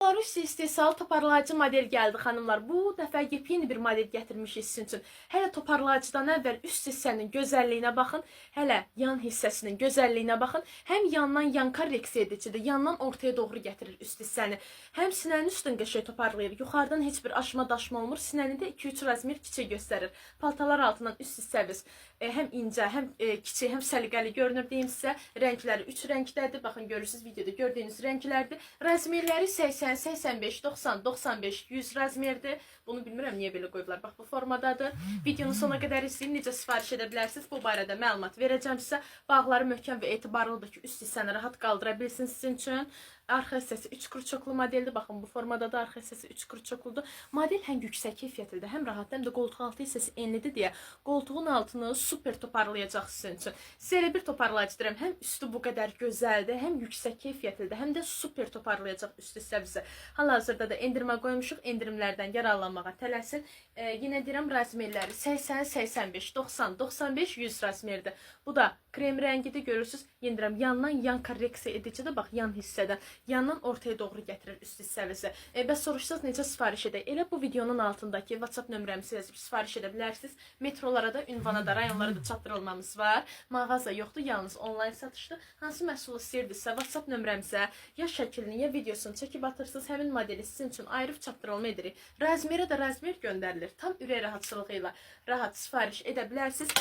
Belarus istehsal toparlayıcı model gəldi xanımlar. Bu dəfə yepyeni bir model gətirmişik sizin üçün. Hələ toparlayıcıdan əvvəl üst hissənin gözəlliyinə baxın. Hələ yan hissəsinin gözəlliyinə baxın. Həm yandan yan korreksiya edicidir, yandan ortaya doğru gətirir üst hissəni. Həm sinənin üstün qəşəng toparlayır. Yuxarıdan heç bir aşma daşma olmur. Sinəni də 2-3 razmer kiçik göstərir. Paltalar altından üst hissəmiz həm incə, həm kiçik, həm səliqəli görünür deyim sizə. Rəngləri 3 rəngdədir. Baxın görürsünüz videoda gördüyünüz rənglərdir. Razmerləri 80, 85, 90, 95, 100 razmerdir. Bunu bilmirəm niyə belə qoyublar. Bax bu formadadır. Videonun sona qədər izləyin, necə sifariş edə bilərsiniz. Bu barədə məlumat verəcəm sizə. Bağları möhkəm və etibarlıdır ki, üst hissəni rahat qaldıra bilsin sizin üçün. Arxa hissəsi 3 kurçoklu modeldir. Baxın bu formada da arxa hissəsi 3 kurçokludur. Model həm yüksək keyfiyyətlidir, həm rahat, həm də qoltuq altı hissəsi enlidir deyə qoltuğun altını super toparlayacaq sizin üçün. Sizə elə bir toparlayıcı deyirəm. Həm üstü bu qədər gözəldir, həm yüksək keyfiyyətlidir, həm də super toparlayacaq üst hissəmizi. Hal-hazırda da endirmə qoymuşuq. Endirimlərdən yararlanmağa tələsin. Yenə deyirəm razmerləri 80, 85, 90, 95, 100 razmerdir. Bu da krem rəngidir, görürsünüz. Yendirəm yandan yan korreksiya edicidir. Bax yan hissədən. Yandan ortaya doğru gətirir üst hissəmizi. Bəs soruşsanız necə sifariş edək? Elə bu videonun altındakı WhatsApp nömrəmizi yazıb sifariş edə bilərsiniz. Metrolara da, ünvana da, rayonlara da çatdırılmamız var. Mağaza yoxdur, yalnız onlayn satışdır. Hansı məhsulu istəyirdirsə WhatsApp nömrəmizə ya şəklini, ya videosunu çəkib atırsınız. Həmin modeli sizin üçün ayrı çatdırılma edirik. Razmerə də razmer göndərilir. Tam ürək rahatçılığı ilə rahat sifariş edə bilərsiniz.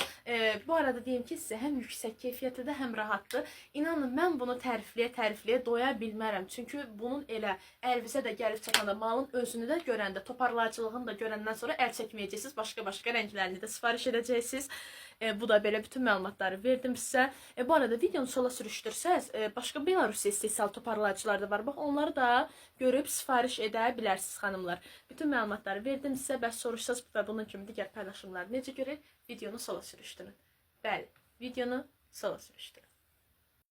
Bu arada deyim ki, sizə həm yüksək keyfiyyətlidir, həm rahatdır. İnanın, mən bunu tərifləyə doya bilmərəm. Çünki bunun elə əlinizə də gəlib çatanda, malın özünü də görəndə, toparlayıcılığını da görəndən sonra əl çəkməyəcəksiniz. Başqa rənglərini də sifariş edəcəksiniz. Bu da belə bütün məlumatları verdim sizə. Bu arada videonu sola sürüşdürsəz, başqa Belarus istehsal toparlayıcılar da var. Bax, onları da görüb sifariş edə bilərsiniz xanımlar. Bütün məlumatları verdim sizə. Bəs soruşsanız və bunun kimi digər paylaşımları necə görək? Videonu sola sürüşdürün. Bəli, videonu sola sürüşdürün.